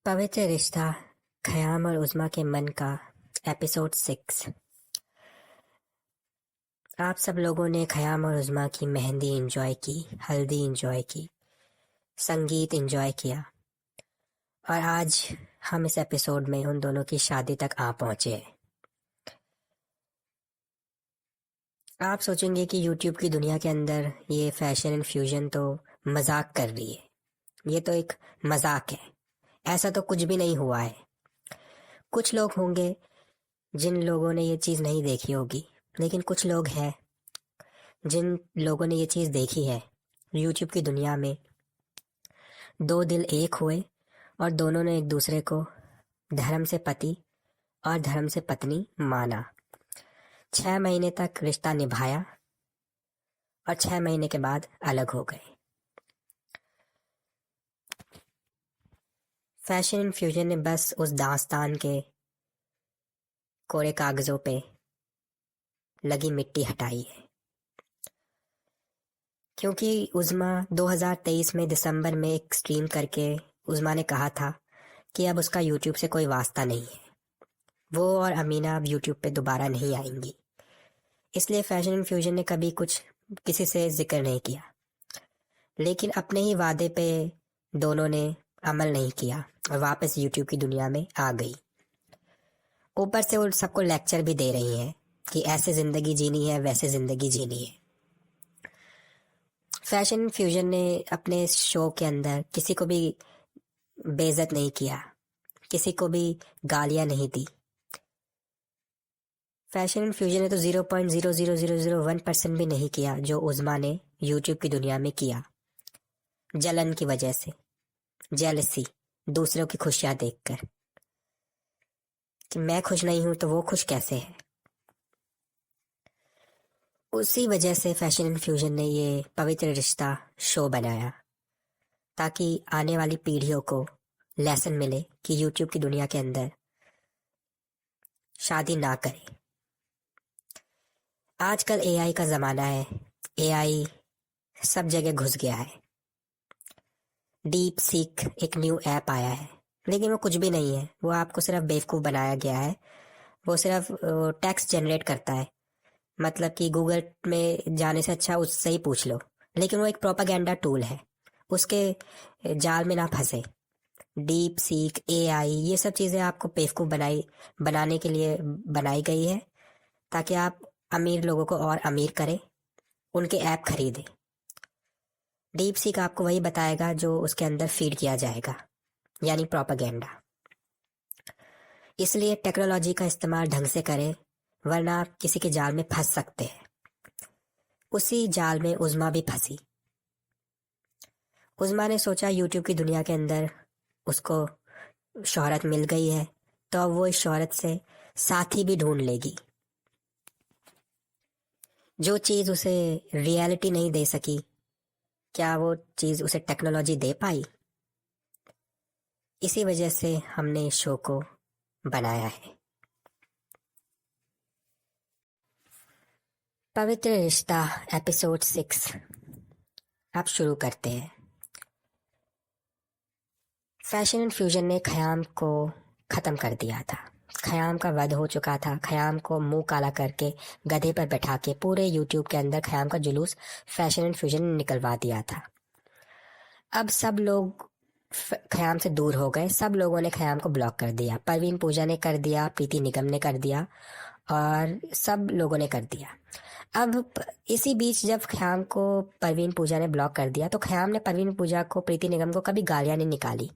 पवित्र रिश्ता खयाम और उज़्मा के मन का एपिसोड 6। आप सब लोगों ने खयाम और उज़्मा की मेहंदी एंजॉय की, हल्दी एंजॉय की, संगीत एंजॉय किया और आज हम इस एपिसोड में उन दोनों की शादी तक आ पहुंचे हैं। आप सोचेंगे कि यूट्यूब की दुनिया के अंदर ये फैशन एंड फ्यूजन तो मजाक कर रही है, ये तो एक मजाक है, ऐसा तो कुछ भी नहीं हुआ है। कुछ लोग होंगे जिन लोगों ने ये चीज़ नहीं देखी होगी, लेकिन कुछ लोग हैं जिन लोगों ने ये चीज़ देखी है। यूट्यूब की दुनिया में दो दिल एक हुए और दोनों ने एक दूसरे को धर्म से पति और धर्म से पत्नी माना। 6 महीने तक रिश्ता निभाया और 6 महीने के बाद अलग हो गए। फैशन एंड फ्यूजन ने बस उस दास्तान के कोरे कागजों पे लगी मिट्टी हटाई है, क्योंकि उज़्मा 2023 में दिसंबर में एक स्ट्रीम करके उज़्मा ने कहा था कि अब उसका यूट्यूब से कोई वास्ता नहीं है, वो और अमीना अब यूट्यूब पे दोबारा नहीं आएंगी। इसलिए फैशन एंड फ्यूजन ने कभी कुछ किसी से जिक्र नहीं किया, लेकिन अपने ही वादे पे दोनों ने अमल नहीं किया और वापस यूट्यूब की दुनिया में आ गई। ऊपर से वो सबको लेक्चर भी दे रही हैं कि ऐसे जिंदगी जीनी है, वैसे जिंदगी जीनी है। फैशन फ्यूजन ने अपने शो के अंदर किसी को भी बेइज्जत नहीं किया, किसी को भी गालियां नहीं दी। फैशन एंड फ्यूजन ने तो 0.00001% भी नहीं किया जो उज़्मा ने यूट्यूब की दुनिया में किया, जलन की वजह से, जेलसी, दूसरों की खुशियां देखकर कि मैं खुश नहीं हूं तो वो खुश कैसे है। उसी वजह से फैशन एंड फ्यूजन ने ये पवित्र रिश्ता शो बनाया, ताकि आने वाली पीढ़ियों को लेसन मिले कि यूट्यूब की दुनिया के अंदर शादी ना करें। आजकल एआई का ज़माना है, एआई सब जगह घुस गया है। डीप सीक एक न्यू ऐप आया है, लेकिन वो कुछ भी नहीं है, वो आपको सिर्फ बेवकूफ़ बनाया गया है। वो सिर्फ टेक्स्ट जनरेट करता है, मतलब कि गूगल में जाने से अच्छा उससे ही पूछ लो, लेकिन वो एक प्रोपागेंडा टूल है, उसके जाल में ना फंसे। डीप सीक, एआई, ये सब चीज़ें आपको बेवकूफ़ बनाने के लिए बनाई गई है, ताकि आप अमीर लोगों को और अमीर करें, उनके ऐप खरीदें। डीप सीक आपको वही बताएगा जो उसके अंदर फीड किया जाएगा, यानी प्रोपागेंडा। इसलिए टेक्नोलॉजी का इस्तेमाल ढंग से करें, वरना आप किसी के जाल में फंस सकते हैं। उसी जाल में उज़्मा भी फंसी। उज़्मा ने सोचा यूट्यूब की दुनिया के अंदर उसको शोहरत मिल गई है, तो अब वो इस शोहरत से साथी भी ढूंढ लेगी। जो चीज़ उसे रियलिटी नहीं दे सकी, क्या वो चीज़ उसे टेक्नोलॉजी दे पाई? इसी वजह से हमने इस शो को बनाया है। पवित्र रिश्ता एपिसोड 6 अब शुरू करते हैं। फैशन एंड फ्यूजन ने खयाम को ख़त्म कर दिया था। खयाम का वध हो चुका था। खयाम को मुंह काला करके गधे पर बैठा के पूरे यूट्यूब के अंदर खयाम का जुलूस फैशन एंड फ्यूजन ने निकलवा दिया था। अब सब लोग खयाम से दूर हो गए। सब लोगों ने खयाम को ब्लॉक कर दिया। परवीन पूजा ने कर दिया, प्रीति निगम ने कर दिया और सब लोगों ने कर दिया। अब इसी बीच जब खयाम को परवीन पूजा ने ब्लॉक कर दिया, तो खयाम ने परवीन पूजा को, प्रीति निगम को कभी गालियां नहीं निकाली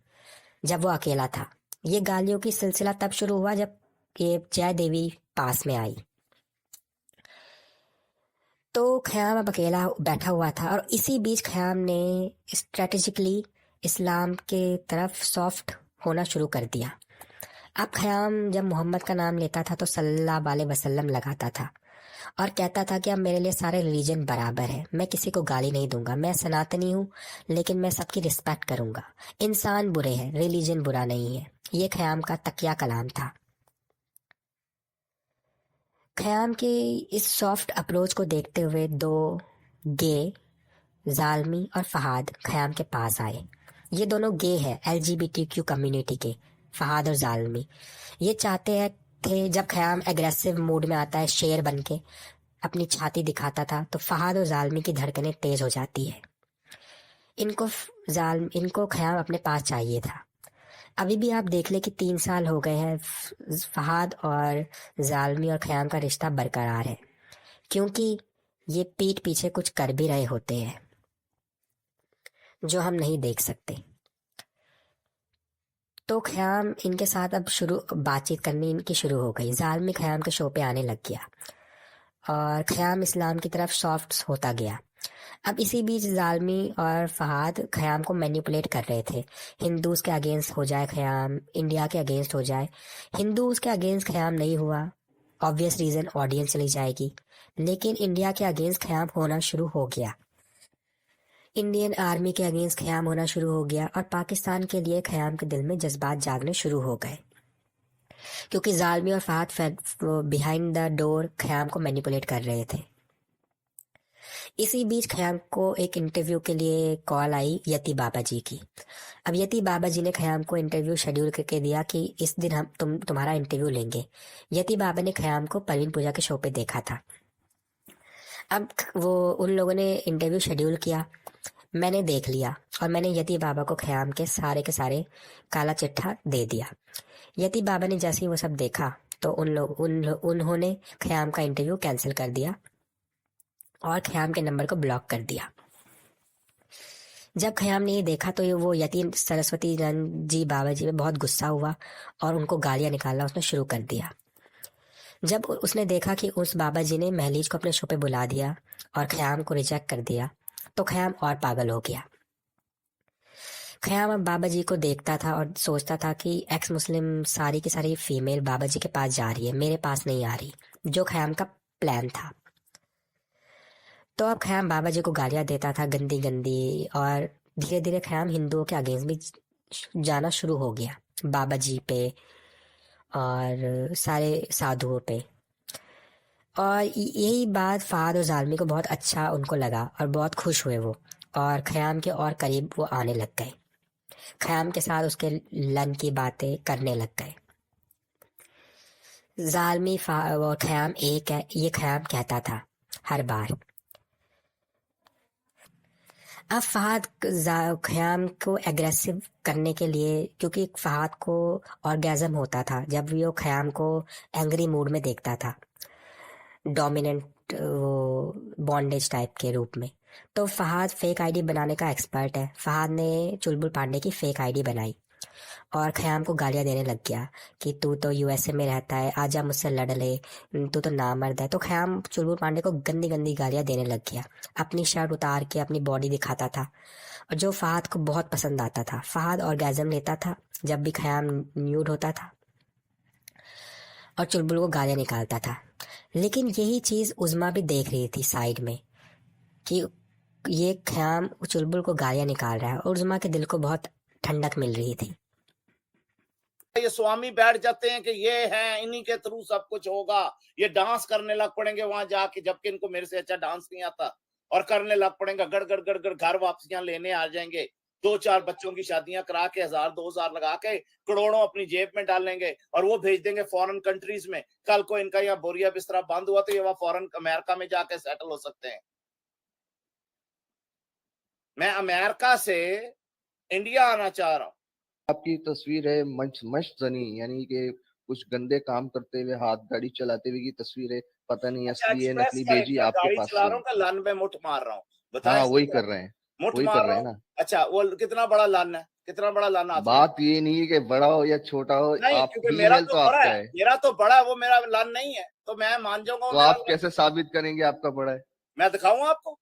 जब वो अकेला था। ये गालियों की सिलसिला तब शुरू हुआ जब ये जय देवी पास में आई, तो खयाम अब अकेला बैठा हुआ था और इसी बीच खयाम ने स्ट्रेटेजिकली इस्लाम के तरफ सॉफ्ट होना शुरू कर दिया। अब खयाम जब मोहम्मद का नाम लेता था तो सल्लल्लाहु अलैहि वसल्लम लगाता था और कहता था कि अब मेरे लिए सारे रिलीजन बराबर है, मैं किसी को गाली नहीं दूंगा, मैं सनातनी हूँ लेकिन मैं सबकी रिस्पेक्ट करूंगा, इंसान बुरे हैं, रिलीजन बुरा नहीं है। ये खयाम का तकिया कलाम था। खयाम की इस सॉफ्ट अप्रोच को देखते हुए दो गे, जालमी और फहाद खयाम के पास आए ये दोनों गे हैं LGBTQ कम्युनिटी के, फहाद और जालमी। ये चाहते हैं थे जब ख़याम एग्रेसिव मूड में आता है शेर बन के अपनी छाती दिखाता था तो फहाद और जालमी की धड़कनें तेज हो जाती है। इनको ख़याम अपने पास चाहिए था। अभी भी आप देख ले कि 3 साल हो गए हैं, फहाद और जालमी और ख़याम का रिश्ता बरकरार है, क्योंकि ये पीठ पीछे कुछ कर भी रहे होते हैं जो हम नहीं देख सकते। तो ख़याम इनके साथ अब बातचीत करनी इनकी शुरू हो गई। जालमी ख़याम के शो पे आने लग गया और ख़याम इस्लाम की तरफ सॉफ्ट होता गया। अब इसी बीच जालमी और फहाद ख़याम को मैनिपुलेट कर रहे थे। हिंदूज के अगेंस्ट हो जाए ख़याम, इंडिया के अगेंस्ट हो जाए। हिंदूज के अगेंस्ट ख़याम नहीं हुआ, ऑब्वियस रीज़न ऑडियंस चली जाएगी, लेकिन इंडिया के अगेंस्ट ख़याम होना शुरू हो गया। इंडियन आर्मी के अगेंस्ट ख़याम होना शुरू हो गया और पाकिस्तान के लिए ख़याम के दिल में जज्बात जागने शुरू हो गए, क्योंकि जालमी और Fahad behind the door Khayyam को मैनिपुलेट कर रहे थे। इसी बीच ख़याम को एक इंटरव्यू के लिए कॉल आई यति बाबा जी की। अब यति बाबा जी ने ख़याम को इंटरव्यू शेड्यूल करके दिया कि इस दिन हम तुम्हारा इंटरव्यू लेंगे। यति बाबा ने ख़याम को परवीन पूजा के शो पे देखा था। अब वो उन लोगों ने इंटरव्यू शेड्यूल किया, मैंने देख लिया और मैंने यति बाबा को ख़याम के सारे काला चिट्ठा दे दिया। यति बाबा ने जैसे ही वो सब देखा तो उन्होंने ख़याम का इंटरव्यू कैंसिल कर दिया और ख़याम के नंबर को ब्लॉक कर दिया। जब ख़याम ने ये देखा तो वो यति सरस्वती नंद जी बाबा जी में बहुत गुस्सा हुआ और उनको गालियाँ निकालना उसने शुरू कर दिया। जब उसने देखा कि उस बाबा जी ने महलीज को अपने शो पे बुला दिया और ख़याम को रिजेक्ट कर दिया तो ख़याम और पागल हो गया। ख़याम अब बाबा जी को देखता था और सोचता था कि एक्स मुस्लिम सारी की सारी फीमेल बाबा जी के पास जा रही है, मेरे पास नहीं आ रही, जो ख़याम का प्लान था। तो अब ख़याम बाबा जी को गालियाँ देता था गंदी गंदी, और धीरे धीरे ख़याम हिंदुओं के अगेंस्ट भी जाना शुरू हो गया, बाबा जी पे और सारे साधुओं पे। और यही बात फहाद और जालमी को बहुत अच्छा उनको लगा और बहुत खुश हुए वो, और ख़याम के और करीब वो आने लग गए। ख़याम के साथ उसके लन की बातें करने लग गए। जालमी और ख़याम एक है, ये ख़याम कहता था हर बार। अब फहाद ख़याम को एग्रेसिव करने के लिए, क्योंकि फहाद को ऑर्गेज़म होता था जब वो ख़याम को एंग्री मूड में देखता था, डोमिनेंट वो बॉन्डेज टाइप के रूप में। तो फहाद फेक आईडी बनाने का एक्सपर्ट है। फहाद ने चुलबुल पांडे की फेक आईडी बनाई और ख़याम को गालियाँ देने लग गया कि तू तो यूएसए में रहता है, आजा मुझसे लड़ ले, तू तो नामर्द है। तो ख़याम चुलबुल पांडे को गंदी गंदी गालियाँ देने लग गया, अपनी शर्ट उतार के अपनी बॉडी दिखाता था, और जो फहाद को बहुत पसंद आता था। फहाद ऑर्गेज़म लेता था जब भी ख़याम न्यूड होता था और चुलबुल को गालियाँ निकालता था। लेकिन यही चीज़ उज़्मा भी देख रही थी साइड में कि ये ख़याम चुलबुल को गालियाँ निकाल रहा है, और उज़्मा के दिल को बहुत ठंडक मिल रही थी। ये स्वामी बैठ जाते हैं कि ये हैं, इन्हीं के थ्रू सब कुछ होगा, ये डांस करने लग पड़ेंगे वहां जाके, जबकि इनको मेरे से अच्छा डांस नहीं आता, और करने लग पड़ेंगे गड़ गड़ गड़ गड़, घर वापसियां लेने आ जाएंगे, 2-4 बच्चों की शादियां करा के 1000-2000 लगा के करोड़ों अपनी जेब में डालेंगे और वो भेज देंगे फॉरेन कंट्रीज में। कल को इनका यहाँ बोरिया बिस्तरा बंद हुआ तो ये वहां फॉरेन अमेरिका में जाके सेटल हो सकते हैं। मैं अमेरिका से इंडिया आना चाह रहा हूँ। आपकी तस्वीर है मस्त जनी, यानी कि कुछ गंदे काम करते हुए, हाथ गाड़ी चलाते हुए की तस्वीर है, पता नहीं असली है एक्सप्रेस नकली, भेजी कैरेक्टर, आपके गाड़ी पास चला से। रहा हूँ, लन पे मुठ मार रहा हूँ, बताएं हाँ, सही वही बात। कर रहे हैं, मुठ वही मार कर रहा रहे हैं हूँ। ना। अच्छा, वो कितना बड़ा लन है, कितना बड़ा लन हाथ में? बात ये नहीं है कि बड़ा हो या छोटा हो, नहीं, आप क्योंकि भी मेरा ईमेल तो तो बड़ा आपका है, है, मेरा तो बड़ा है, वो मेरा लन नहीं है, तो मैं मान जाऊंगा वो तो मेरा आप लन। कैसे साबित करेंगे आपका बड़ा है? मैं दिखाऊं आपको?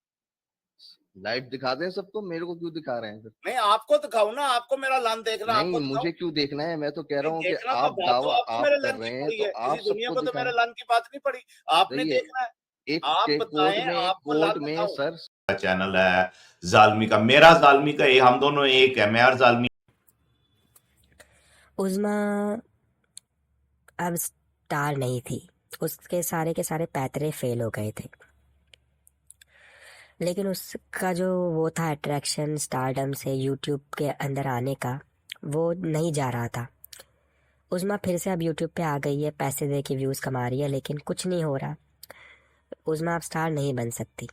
लाइव दिखा दें सबको, मेरे को क्यों दिखा रहे हैं फिर? नहीं, आपको दिखाऊं ना, आपको मेरा लन देखना, नहीं, आपको दिखाऊं? मुझे क्यों देखना है? मैं तो कह नहीं रहा हूँ कि देखना, तो आप बात तो दावा आपको आप मेरे कर लन की रहे हैं पड़ी तो है, आप किसी दुनिया सबको को तो दिखाएं। मेरे लन की बात नहीं पड़ी, आपने सही है। देखना है। एक आप के बताएं, आपको लन कोर्ट में बताऊं? सर चैनल है जालमी का, मेरा जालमी का, ये हम दोनों एक है, मैं और जालमी। उज़्मा अब स्टार नहीं थी, उसके सारे के सारे पैतरे फेल हो गए थे। लेकिन उसका जो वो था अट्रैक्शन स्टारडम से यूट्यूब के अंदर आने का, वो नहीं जा रहा था। उज़मा फिर से अब यूट्यूब पे आ गई है, पैसे दे के व्यूज़ कमा रही है, लेकिन कुछ नहीं हो रहा। उज़मा अब स्टार नहीं बन सकती।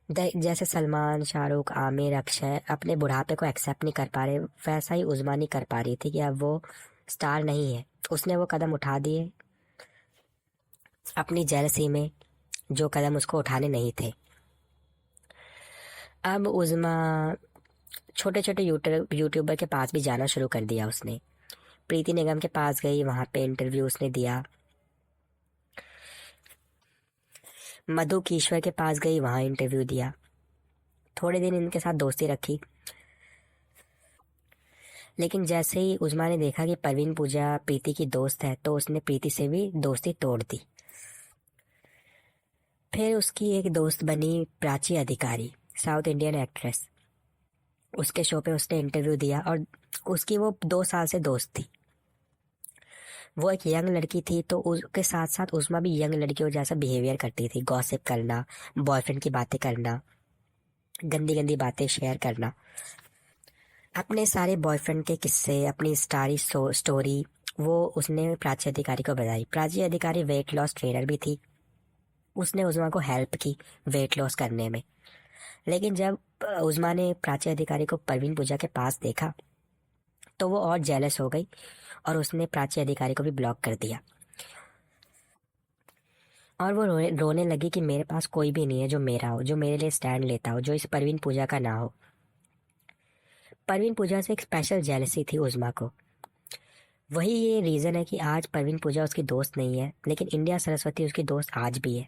जैसे सलमान, शाहरुख, आमिर, अक्षय अपने बुढ़ापे को एक्सेप्ट नहीं कर पा रहे, वैसा ही उज़मा नहीं कर पा रही थी कि अब वो स्टार नहीं है। उसने वो कदम उठा दिए अपनी जेलसी में, जो कदम उसको उठाने नहीं थे। अब उज़मा छोटे छोटे यूट्यूबर के पास भी जाना शुरू कर दिया उसने। प्रीति निगम के पास गई, वहाँ पे इंटरव्यू उसने दिया। मधु कीश्वर के पास गई, वहाँ इंटरव्यू दिया। थोड़े दिन इनके साथ दोस्ती रखी, लेकिन जैसे ही उज़मा ने देखा कि परवीन पूजा प्रीति की दोस्त है, तो उसने प्रीति से भी दोस्ती तोड़ दी। फिर उसकी एक दोस्त बनी प्राची अधिकारी, साउथ इंडियन एक्ट्रेस। उसके शो पे उसने इंटरव्यू दिया और उसकी वो 2 साल से दोस्त थी। वो एक यंग लड़की थी, तो उसके साथ साथ उज़मा भी यंग लड़कियों जैसा बिहेवियर करती थी, गॉसिप करना, बॉयफ्रेंड की बातें करना, गंदी गंदी बातें शेयर करना, अपने सारे बॉयफ्रेंड के किस्से, अपनी स्टोरी वो उसने प्राची अधिकारी को बताई। प्राची अधिकारी वेट लॉस ट्रेनर भी थी, उसने उज़मा को हेल्प की वेट लॉस करने में। लेकिन जब उज़मा ने प्राची अधिकारी को परवीन पूजा के पास देखा, तो वो और जेलस हो गई और उसने प्राची अधिकारी को भी ब्लॉक कर दिया। और वो रोने लगी कि मेरे पास कोई भी नहीं है जो मेरा हो, जो मेरे लिए स्टैंड लेता हो, जो इस परवीन पूजा का ना हो। परवीन पूजा से एक स्पेशल जेलसी थी उज़मा को। वही ये रीज़न है कि आज परवीन पूजा उसकी दोस्त नहीं है, लेकिन इंडिया सरस्वती उसकी दोस्त आज भी है,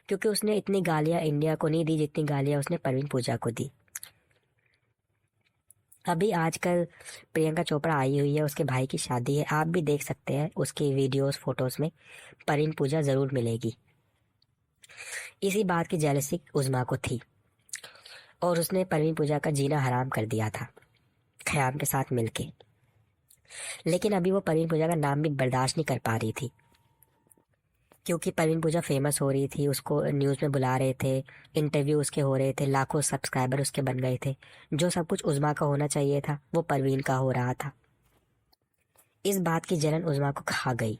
क्योंकि उसने इतनी गालियाँ इंडिया को नहीं दी जितनी गालियाँ उसने परवीन पूजा को दी। अभी आजकल प्रियंका चोपड़ा आई हुई है, उसके भाई की शादी है, आप भी देख सकते हैं उसकी वीडियोस फोटोज में परवीन पूजा ज़रूर मिलेगी। इसी बात की जेलसी उज़मा को थी और उसने परवीन पूजा का जीना हराम कर दिया था ख़याम के साथ मिलके। लेकिन अभी वो परवीन पूजा का नाम भी बर्दाश्त नहीं कर पा रही थी, क्योंकि परवीन पूजा फेमस हो रही थी, उसको न्यूज़ में बुला रहे थे, इंटरव्यू उसके हो रहे थे, लाखों सब्सक्राइबर उसके बन गए थे। जो सब कुछ उज़मा का होना चाहिए था वो परवीन का हो रहा था। इस बात की जलन उज़मा को खा गई।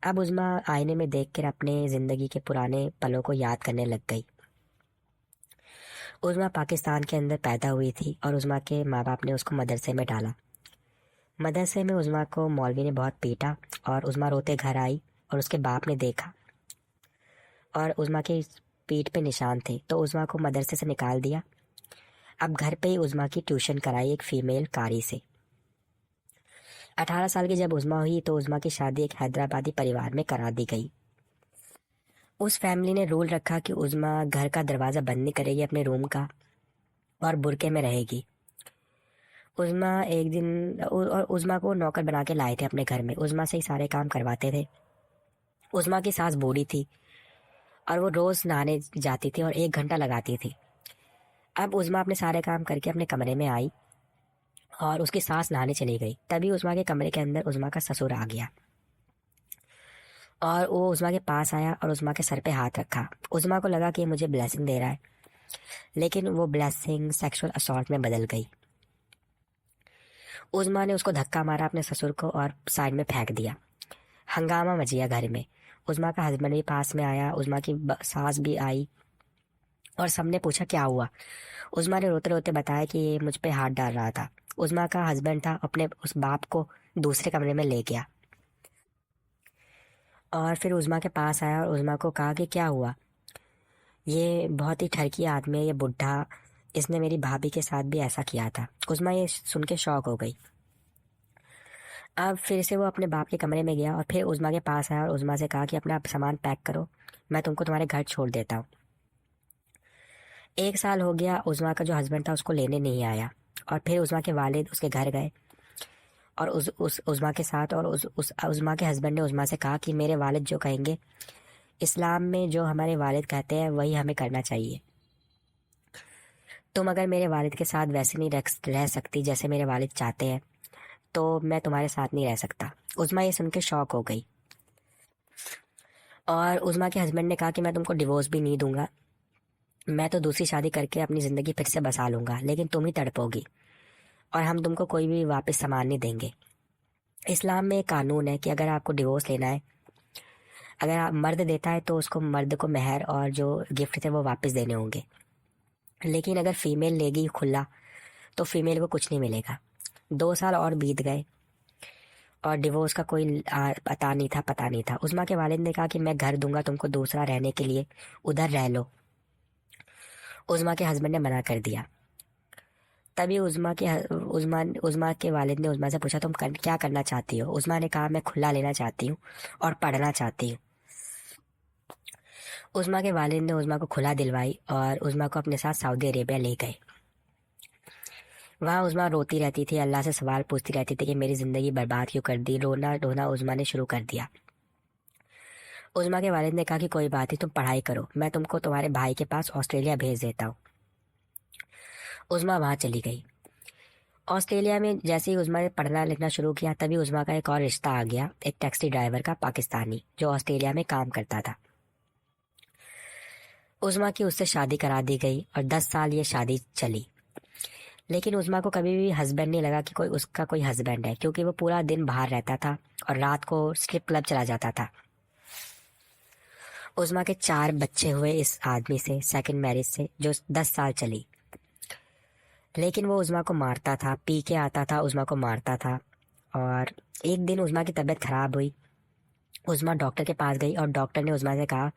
अब उज़मा आईने में देखकर अपने ज़िंदगी के पुराने पलों को याद करने लग गई। उज़मा पाकिस्तान के अंदर पैदा हुई थी और उज़मा के माँ बाप ने उसको मदरसे में डाला। मदरसे में उज़मा को मौलवी ने बहुत पीटा और उज़मा रोते घर आई और उसके बाप ने देखा और उज़मा की पीठ पे निशान थे, तो उज़मा को मदरसे से निकाल दिया। अब घर पे ही उज़मा की ट्यूशन कराई एक फ़ीमेल कारी से। 18 साल की जब उज़मा हुई तो उज़मा की शादी एक हैदराबादी परिवार में करा दी गई। उस फैमिली ने रूल रखा कि उज़मा घर का दरवाज़ा बंद नहीं करेगी अपने रूम का और बुरके में रहेगी। उज़मा एक दिन और उज़मा को नौकर बना के लाए थे अपने घर में, उज़मा से ही सारे काम करवाते थे। उज़मा की सास बूढ़ी थी और वो रोज़ नहाने जाती थी और 1 घंटा लगाती थी। अब उज़मा अपने सारे काम करके अपने कमरे में आई और उसकी सास नहाने चली गई। तभी उज़मा के कमरे के अंदर उज़मा का ससुर आ गया और वो उज़मा के पास आया और उज़मा के सर पे हाथ रखा। उज़मा को लगा कि ये मुझे ब्लेसिंग दे रहा है, लेकिन वो ब्लेसिंग सेक्सुअल असॉल्ट में बदल गई। उज़मा ने उसको धक्का मारा अपने ससुर को और साइड में फेंक दिया। हंगामा मच गया घर में। उज़मा का हस्बैंड भी पास में आया, उज़मा की सास भी आई और सबने पूछा क्या हुआ। उज़मा ने रोते रोते बताया कि ये मुझ पे हाथ डाल रहा था। उज़मा का हस्बैंड था, अपने उस बाप को दूसरे कमरे में ले गया और फिर उज़मा के पास आया और उज़मा को कहा कि क्या हुआ, ये बहुत ही ठरकी आदमी है, ये बुढ़ा, इसने मेरी भाभी के साथ भी ऐसा किया था। उज़मा ये सुन के शॉक हो गई। अब फिर से वो अपने बाप के कमरे में गया और फिर उज़मा के पास आया और उज़मा से कहा कि अपना सामान पैक करो, मैं तुमको तुम्हारे घर छोड़ देता हूँ। 1 साल हो गया, उज़मा का जो हस्बैंड था उसको लेने नहीं आया और फिर उज़मा के वालिद उसके घर गए और उस उज़मा के साथ, और उस उज़मा के हस्बैंड ने उज़मा से कहा कि मेरे वालिद जो कहेंगे, इस्लाम में जो हमारे वालिद कहते हैं वही हमें करना चाहिए। तुम अगर मेरे वालिद के साथ वैसे नहीं रह सकती जैसे मेरे वालिद चाहते हैं, तो मैं तुम्हारे साथ नहीं रह सकता। उज़मा ये सुन के शॉक हो गई और उज़मा के हस्बैंड ने कहा कि मैं तुमको डिवोर्स भी नहीं दूंगा, मैं तो दूसरी शादी करके अपनी ज़िंदगी फिर से बसा लूंगा, लेकिन तुम ही तड़पोगी और हम तुमको कोई भी वापस सामान नहीं देंगे। इस्लाम में एक कानून है कि अगर आपको डिवोर्स लेना है, अगर आप मर्द देता है तो उसको मर्द को मेहर और जो गिफ्ट थे वो वापस देने होंगे, लेकिन अगर फीमेल लेगी खुला तो फीमेल को कुछ नहीं मिलेगा। 2 साल और बीत गए और डिवोर्स का कोई पता नहीं था। उस्मा के वालिद ने कहा कि मैं घर दूंगा तुमको दूसरा रहने के लिए, उधर रह लो। उस्मा के हस्बैंड ने मना कर दिया। तभी उस्मा के वालिद ने उस्मा से पूछा तुम क्या करना चाहती हो। उस्मा ने कहा मैं खुला लेना चाहती हूँ और पढ़ना चाहती हूँ। उस्मा के वालिद ने उस्मा को खुला दिलवाई और उस्मा को अपने साथ सऊदी अरेबिया ले गए। वहाँ उस्मा रोती रहती थी, अल्लाह से सवाल पूछती रहती थी कि मेरी ज़िंदगी बर्बाद क्यों कर दी। रोना धोना उस्मा ने शुरू कर दिया। उस्मा के वालिद ने कहा कि कोई बात नहीं, तुम पढ़ाई करो, मैं तुमको तुम्हारे भाई के पास ऑस्ट्रेलिया भेज देता हूँ। उस्मा वहाँ चली गई। ऑस्ट्रेलिया में जैसे ही उस्मा ने पढ़ना लिखना शुरू किया तभी उस्मा का एक और रिश्ता आ गया, एक टैक्सी ड्राइवर का, पाकिस्तानी, जो ऑस्ट्रेलिया में काम करता था। उस्मा की उससे शादी करा दी गई और 10 साल ये शादी चली। लेकिन उस्मा को कभी भी हस्बैंड नहीं लगा कि उसका कोई हस्बैंड है, क्योंकि वो पूरा दिन बाहर रहता था और रात को स्ट्रिप क्लब चला जाता था। उस्मा के 4 बच्चे हुए इस आदमी से, सेकंड मैरिज से, जो 10 साल चली। लेकिन वो उस्मा को मारता था, पी के आता था, उस्मा को मारता था। और एक दिन उस्मा की तबीयत खराब हुई। उस्मा डॉक्टर के पास गई और डॉक्टर ने उस्मा से कहा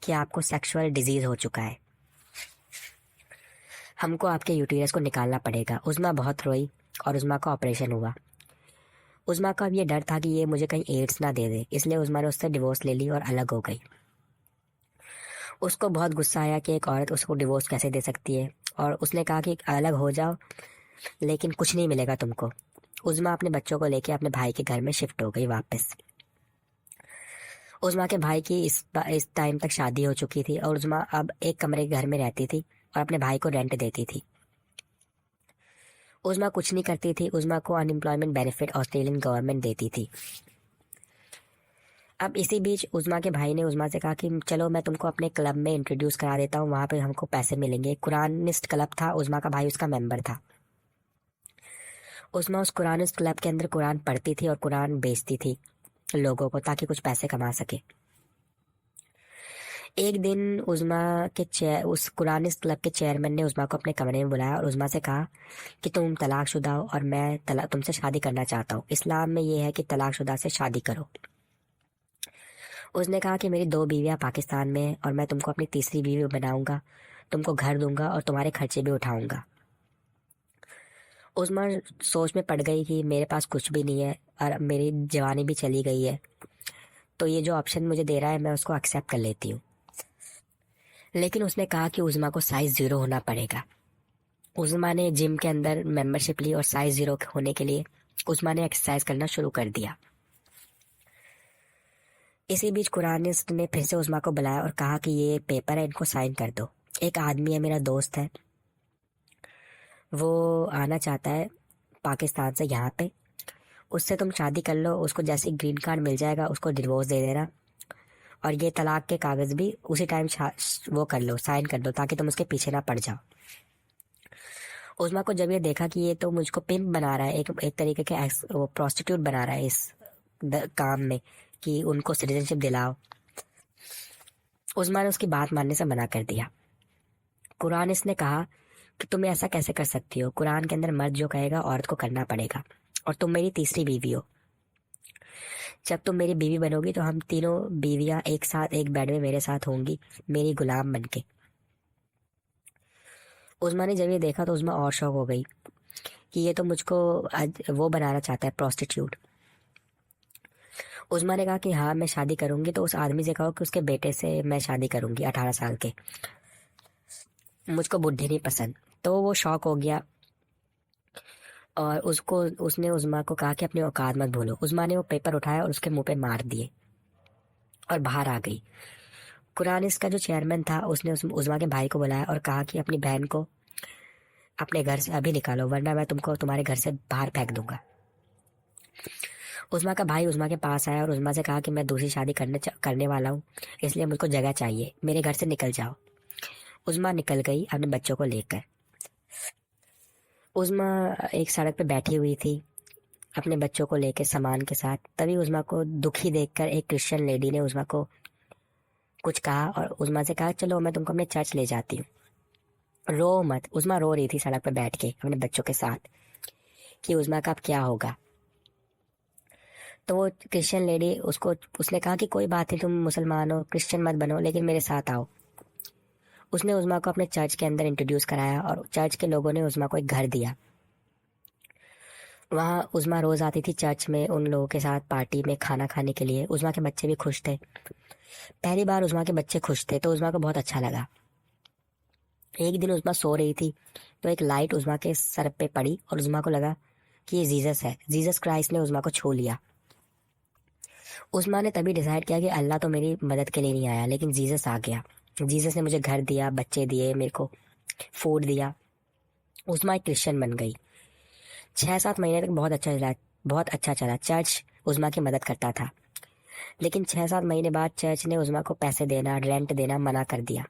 कि आपको सेक्सुअल डिजीज हो चुका है, हमको आपके यूटेरस को निकालना पड़ेगा। उस्मा बहुत रोई और उस्मा का ऑपरेशन हुआ। उस्मा का अब ये डर था कि ये मुझे कहीं एड्स ना दे दे, इसलिए उस्मा ने उससे डिवोर्स ले ली और अलग हो गई। उसको बहुत गुस्सा आया कि एक औरत उसको डिवोर्स कैसे दे सकती है, और उसने कहा कि अलग हो जाओ लेकिन कुछ नहीं मिलेगा तुमको। उस्मा अपने बच्चों को लेके अपने भाई के घर में शिफ्ट हो गई वापस। उस्मा के भाई की इस टाइम तक शादी हो चुकी थी और उस्मा अब एक कमरे के घर में रहती थी और अपने भाई को रेंट देती थी। उस्मा कुछ नहीं करती थी, उस्मा को अनएम्प्लॉयमेंट बेनिफिट ऑस्ट्रेलियन गवर्नमेंट देती थी। अब इसी बीच उस्मा के भाई ने उस्मा से कहा कि चलो मैं तुमको अपने क्लब में इंट्रोड्यूस करा देता हूँ, वहाँ पे हमको पैसे मिलेंगे। कुरानिस्ट क्लब था, उस्मा का भाई उसका मेंबर था। उस्मा उस कुरानिस्ट क्लब के अंदर कुरान पढ़ती थी और कुरान बेचती थी लोगों को ताकि कुछ पैसे कमा सके। एक दिन उस कुरानिस्ट क्लब के चेयरमैन ने उस्मा को अपने कमरे में बुलाया और उस्मा से कहा कि तुम तलाकशुदा हो और मैं तुमसे शादी करना चाहता हूँ। इस्लाम में ये है कि तलाकशुदा से शादी करो। उसने कहा कि मेरी 2 बीवियाँ पाकिस्तान में हैं और मैं तुमको अपनी तीसरी बीवी बनाऊंगा, तुमको घर दूंगा और तुम्हारे खर्चे भी उठाऊंगा। उस्मा सोच में पड़ गई कि मेरे पास कुछ भी नहीं है और मेरी जवानी भी चली गई है, तो ये जो ऑप्शन मुझे दे रहा है मैं उसको एक्सेप्ट कर लेती हूँ। लेकिन उसने कहा कि उस्मा को साइज 0 होना पड़ेगा। उस्मा ने जिम के अंदर मेंबरशिप ली और साइज 0 होने के लिए उस्मा ने एक्सरसाइज करना शुरू कर दिया। इसी बीच कुरानिस्ट ने फिर से उस्मा को बुलाया और कहा कि ये पेपर है, इनको साइन कर दो। एक आदमी है, मेरा दोस्त है, वो आना चाहता है पाकिस्तान से यहाँ पे, उससे तुम शादी कर लो, उसको जैसे ग्रीन कार्ड मिल जाएगा उसको डिवोर्स दे देना और ये तलाक के कागज़ भी उसी टाइम वो कर लो, साइन कर दो ताकि तुम उसके पीछे ना पड़ जाओ। उस्मा को जब ये देखा कि ये तो मुझको पिम्प बना रहा है, एक तरीके के वो प्रोस्टिट्यूट बना रहा है इस काम में कि उनको सिटीजनशिप दिलाओ, उस्मा ने उसकी बात मानने से मना कर दिया। कुरान इसने कहा कि तुम ऐसा कैसे कर सकती हो, कुरान के अंदर मर्द जो कहेगा औरत को करना पड़ेगा और तुम मेरी तीसरी बीवी हो। जब तुम मेरी बीवी बनोगी तो हम तीनों बीवियां एक साथ एक बेड में मेरे साथ होंगी, मेरी गुलाम बनके। उस्मा ने जब ये देखा तो उस्मा और शौक हो गई कि ये तो मुझको वो बनाना चाहता है, प्रोस्टिट्यूट। उस्मा ने कहा कि हाँ मैं शादी करूंगी, तो उस आदमी से कहो कि उसके बेटे से मैं शादी करूंगी 18 साल के, मुझको बुढ़े नहीं पसंद। तो वो शौक हो गया और उसने उस्मा को कहा कि अपनी औकात मत भूलो। उस्मा ने वो पेपर उठाया और उसके मुंह पे मार दिए और बाहर आ गई। कुरानिस्ट का जो चेयरमैन था उसने उस्मा के भाई को बुलाया और कहा कि अपनी बहन को अपने घर से अभी निकालो वरना मैं तुमको तुम्हारे घर से बाहर फेंक दूंगा। उज़मा का भाई उज़मा के पास आया और उज़मा से कहा कि मैं दूसरी शादी करने वाला हूँ, इसलिए मुझको जगह चाहिए, मेरे घर से निकल जाओ। उज़मा निकल गई अपने बच्चों को लेकर। उज़मा एक सड़क पे बैठी हुई थी अपने बच्चों को लेकर सामान के साथ। तभी उज़मा को दुखी देखकर एक क्रिश्चियन लेडी ने उज़मा को कुछ कहा और उज़मा से कहा, चलो मैं तुमको अपने चर्च ले जाती हूँ, रो मत। उज़मा रो रही थी सड़क पर बैठ के अपने बच्चों के साथ कि उज़मा का अब क्या होगा। तो वो क्रिश्चियन लेडी उसने कहा कि कोई बात नहीं, तुम मुसलमान हो, क्रिश्चियन मत बनो, लेकिन मेरे साथ आओ। उसने उज़मा को अपने चर्च के अंदर इंट्रोड्यूस कराया और चर्च के लोगों ने उज़मा को एक घर दिया। वहाँ उज़मा रोज़ आती थी चर्च में उन लोगों के साथ पार्टी में खाना खाने के लिए। उज़मा के बच्चे भी खुश थे। पहली बार उज़मा के बच्चे खुश थे तो उज़मा को बहुत अच्छा लगा। एक दिन उज़मा सो रही थी तो एक लाइट उज़मा के सर पे पड़ी और उज़मा को लगा कि ये जीसस है। जीसस क्राइस्ट ने उज़मा को छू लिया। उज़मा ने तभी डिसाइड किया कि अल्लाह तो मेरी मदद के लिए नहीं आया, लेकिन जीसस आ गया। जीसस ने मुझे घर दिया, बच्चे दिए, मेरे को फूड दिया। उज़मा एक क्रिश्चियन बन गई। 6-7 महीने तक बहुत अच्छा चला। चर्च उज़मा की मदद करता था, लेकिन 6-7 महीने बाद चर्च ने उज़मा को पैसे देना, रेंट देना मना कर दिया।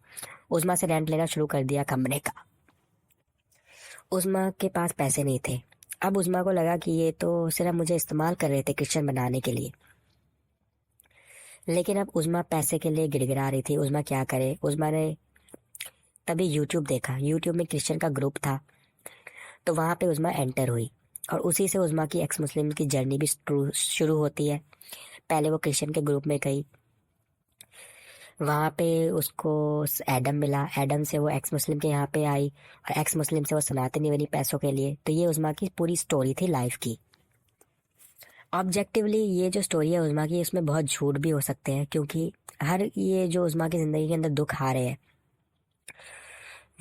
उज़मा से रेंट लेना शुरू कर दिया कमरे का। उज़मा के पास पैसे नहीं थे। अब उज़मा को लगा कि ये तो सिर्फ मुझे इस्तेमाल कर रहे थे क्रिश्चियन बनाने के लिए। लेकिन अब उज़मा पैसे के लिए गिड़गिड़ा रही थी। उज़मा क्या करे। उज़मा ने तभी यूट्यूब देखा। यूट्यूब में क्रिश्चियन का ग्रुप था, तो वहाँ पे उज़मा एंटर हुई और उसी से उज़मा की एक्स मुस्लिम की जर्नी भी शुरू होती है। पहले वो क्रिश्चियन के ग्रुप में गई, वहाँ पे उसको एडम मिला। एडम से वो एक्स मुस्लिम के यहाँ पे आई और एक्स मुस्लिम से वो सनातनी बनी पैसों के लिए। तो ये उज़मा की पूरी स्टोरी थी लाइफ की। ऑब्जेक्टिवली ये जो स्टोरी है उज़मा की, इसमें बहुत झूठ भी हो सकते हैं, क्योंकि हर ये जो उज़मा की ज़िंदगी के अंदर दुख आ रहे हैं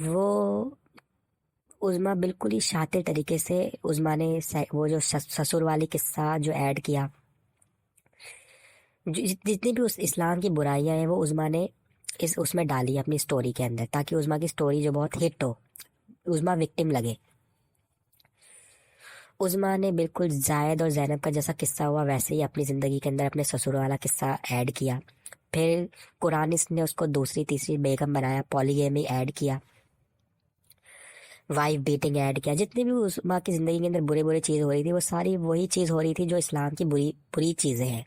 वो उज़मा बिल्कुल ही शातिर तरीके से उज़मा ने वो जो ससुर वाली किस्सा जो ऐड किया, जितनी भी उस इस्लाम की बुराइयां हैं वो उज़मा ने उसमें डाली अपनी स्टोरी के अंदर, ताकि उज़मा की स्टोरी जो बहुत हिट हो, उज़मा विक्टिम लगे। उज़मा ने बिल्कुल जायद और ज़ैनब का जैसा किस्सा हुआ वैसे ही अपनी ज़िंदगी के अंदर अपने ससुर वाला किस्सा ऐड किया। फिर कुरानिस्ट ने उसको दूसरी तीसरी बेगम बनाया, पॉलीगेमी ऐड किया, वाइफ बीटिंग ऐड किया। जितनी भी उज़मा की ज़िंदगी के अंदर बुरे बुरे चीज़ हो रही थी वो सारी वही चीज़ हो रही थी जो इस्लाम की बुरी बुरी चीज़ें हैं।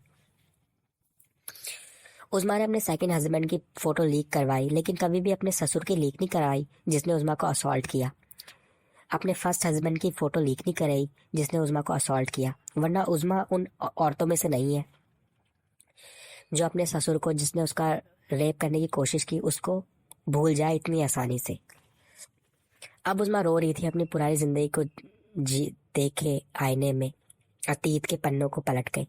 उज़मा ने अपने सेकंड हस्बैंड की फ़ोटो लीक करवाई, लेकिन कभी भी अपने ससुर की लीक नहीं कराई जिसने उज़मा को असॉल्ट किया। अपने फर्स्ट हस्बैंड की फ़ोटो लीक नहीं कराई जिसने उज़मा को असॉल्ट किया। वरना उज़मा उन औरतों में से नहीं है जो अपने ससुर को, जिसने उसका रेप करने की कोशिश की, उसको भूल जाए इतनी आसानी से। अब उज़मा रो रही थी अपनी पुरानी ज़िंदगी को देखे आईने में, अतीत के पन्नों को पलट के।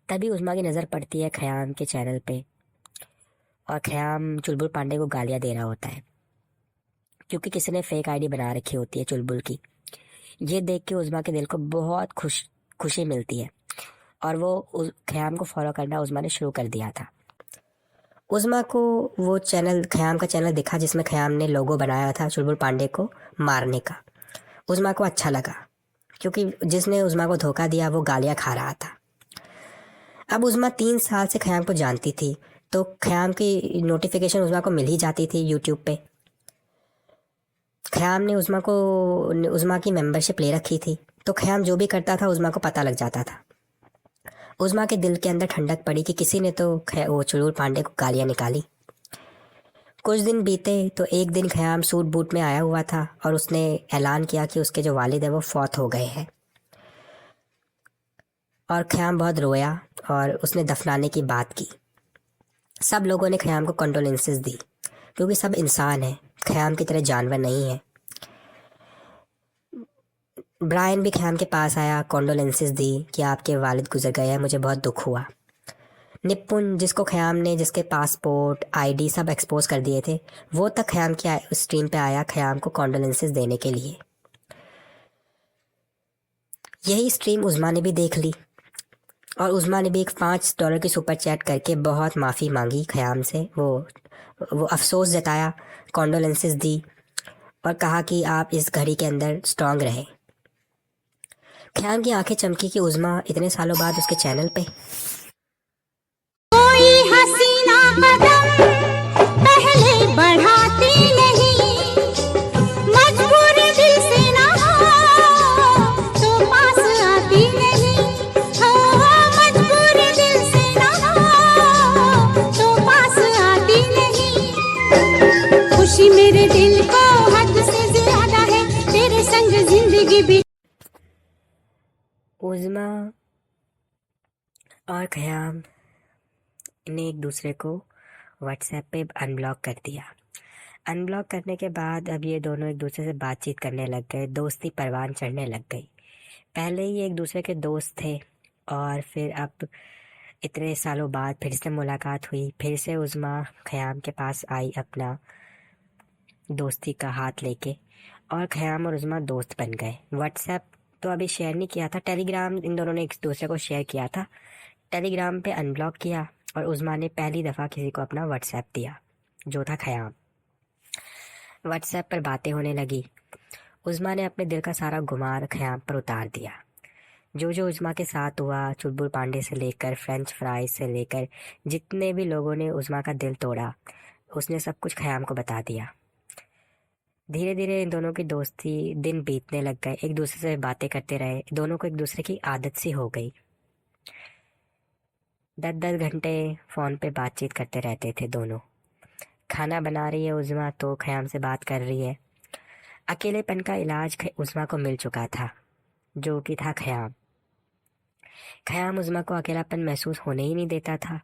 तभी उज़मा की नज़र पड़ती है ख़याम के चैनल पे और ख़याम चुलबुल पांडे को गालियाँ दे रहा होता है, क्योंकि किसी ने फेक आईडी बना रखी होती है चुलबुल की। ये देख के उज़मा के दिल को बहुत खुशी मिलती है और वो ख़याम को फॉलो करना उज़मा ने शुरू कर दिया था। उज़मा को वो चैनल, ख़याम का चैनल दिखा जिसमें ख़याम ने लोगो बनाया था चुलबुल पांडे को मारने का। उज़मा को अच्छा लगा, क्योंकि जिसने उज़मा को धोखा दिया वो गालियाँ खा रहा था। अब उज़मा 3 साल से ख़याम को जानती थी, तो ख़याम की नोटिफिकेशन उज़मा को मिल ही जाती थी यूट्यूब पे। ख़याम ने उज़मा की मेंबरशिप ले रखी थी, तो ख़याम जो भी करता था उज़मा को पता लग जाता था। उज़मा के दिल के अंदर ठंडक पड़ी कि किसी ने तो वो चुलबुल पांडे को गालियाँ निकाली। कुछ दिन बीते तो एक दिन ख़याम सूट बूट में आया हुआ था और उसने ऐलान किया कि उसके जो वालिद है वो फौत हो गए हैं। और ख़याम बहुत रोया और उसने दफनाने की बात की। सब लोगों ने ख़याम को कंडोलेंसेस दी, क्योंकि सब इंसान हैं, ख़याम की तरह जानवर नहीं है। ब्रायन भी ख़याम के पास आया, कंडोलेंसेस दी कि आपके वालिद गुजर गए हैं, मुझे बहुत दुख हुआ। निपुण, जिसको ख़याम ने, जिसके पासपोर्ट आईडी सब एक्सपोज कर दिए थे, वो तक ख़याम की स्ट्रीम पे आया ख़याम को कंडोलेंसेस देने के लिए। यही स्ट्रीम उज़मा ने भी देख ली और उज़मा ने भी एक $5 की सुपर चैट करके बहुत माफ़ी मांगी ख़याम से। वो अफसोस जताया, कंडोलेंसेस दी और कहा कि आप इस घड़ी के अंदर स्ट्रांग रहें। ख़याम की आंखें चमकी कि उज़्मा इतने सालों बाद उसके चैनल पे। कोई हसीना कदम पहले बढ़ाती नहीं, मजबूर दिल से ना हो तो पास आती नहीं, हो मजबूर दिल से ना हो तो पास आती नहीं। खुशी मेरे दिल को हद से ज्यादा है, तेरे संग जिंदगी भी। उज़्मा और ख़याम ने एक दूसरे को व्हाट्सएप पे अनब्लॉक कर दिया। अनब्लॉक करने के बाद अब ये दोनों एक दूसरे से बातचीत करने लग गए, दोस्ती परवान चढ़ने लग गई। पहले ही एक दूसरे के दोस्त थे और फिर अब इतने सालों बाद फिर से मुलाकात हुई, फिर से उज़्मा ख़याम के पास आई अपना दोस्ती का हाथ लेके, और ख़याम और उज़्मा दोस्त बन गए। व्हाट्सएप तो अभी शेयर नहीं किया था, टेलीग्राम इन दोनों ने एक दूसरे को शेयर किया था। टेलीग्राम पे अनब्लॉक किया और उज़्मा ने पहली दफ़ा किसी को अपना व्हाट्सएप दिया, जो था ख़याम। व्हाट्सएप पर बातें होने लगी। उज़्मा ने अपने दिल का सारा गुमार ख़याम पर उतार दिया। जो जो उज़्मा के साथ हुआ, चुलबुल पांडे से लेकर फ्रेंच फ्राइज से लेकर जितने भी लोगों ने उज़्मा का दिल तोड़ा, उसने सब कुछ ख़याम को बता दिया। धीरे धीरे इन दोनों की दोस्ती दिन बीतने लग गए, एक दूसरे से बातें करते रहे, दोनों को एक दूसरे की आदत सी हो गई। 10-10 घंटे फ़ोन पे बातचीत करते रहते थे दोनों। खाना बना रही है उज़्मा तो ख़याम से बात कर रही है। अकेलेपन का इलाज उज़्मा को मिल चुका था, जो कि था ख़याम। ख़याम उज़्मा को अकेलापन महसूस होने ही नहीं देता था।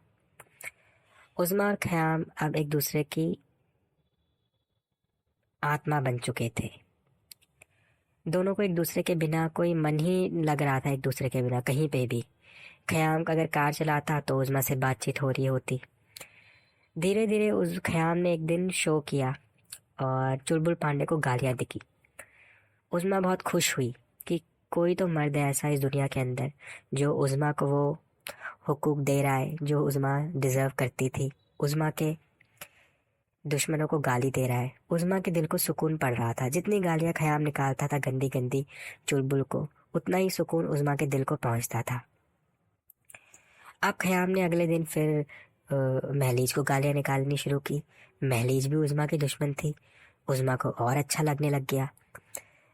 उज़्मा और ख़याम अब एक दूसरे की आत्मा बन चुके थे। दोनों को एक दूसरे के बिना कोई मन ही लग रहा था, एक दूसरे के बिना कहीं पे भी। ख़याम अगर कार चलाता तो उज़्मा से बातचीत हो रही होती। धीरे धीरे उस ख़याम ने एक दिन शो किया और चुलबुल पांडे को गालियाँ दी। उज़्मा बहुत खुश हुई कि कोई तो मर्द है ऐसा इस दुनिया के अंदर जो उज़्मा को वो हुकूक दे रहा है जो उज़्मा डिज़र्व करती थी। उज़्मा के दुश्मनों को गाली दे रहा है। उज़्मा के दिल को सुकून पड़ रहा था। जितनी गालियाँ ख़याम निकालता था गंदी गंदी चुलबुल को, उतना ही सुकून उज़्मा के दिल को पहुंचता था। अब ख़याम ने अगले दिन फिर महलीज को गालियाँ निकालनी शुरू की। महलीज भी उज़्मा की दुश्मन थी। उज़्मा को और अच्छा लगने लग गया।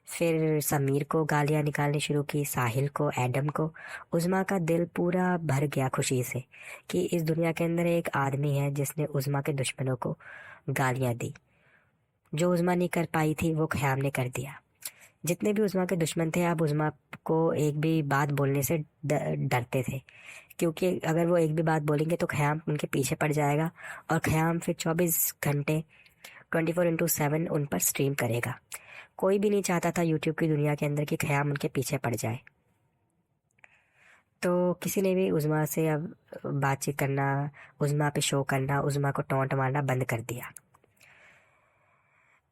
फिर समीर को गालियाँ निकालनी शुरू की, साहिल को, एडम को। उज़्मा का दिल पूरा भर गया खुशी से कि इस दुनिया के अंदर एक आदमी है जिसने उज़्मा के दुश्मनों को गालियाँ दी। जो उज़्मा नहीं कर पाई थी वो ख़याम ने कर दिया। जितने भी उज़्मा के दुश्मन थे अब उज़्मा को एक भी बात बोलने से डरते थे, क्योंकि अगर वो एक भी बात बोलेंगे तो ख़याम उनके पीछे पड़ जाएगा और ख़याम फिर 24 घंटे 24/7 उन पर स्ट्रीम करेगा। कोई भी नहीं चाहता था यूट्यूब की दुनिया के अंदर कि ख़याम उनके पीछे पड़ जाए। तो किसी ने भी उज़्मा से अब बातचीत करना, उज़्मा पे शो करना, उज़्मा को टोंट मारना बंद कर दिया।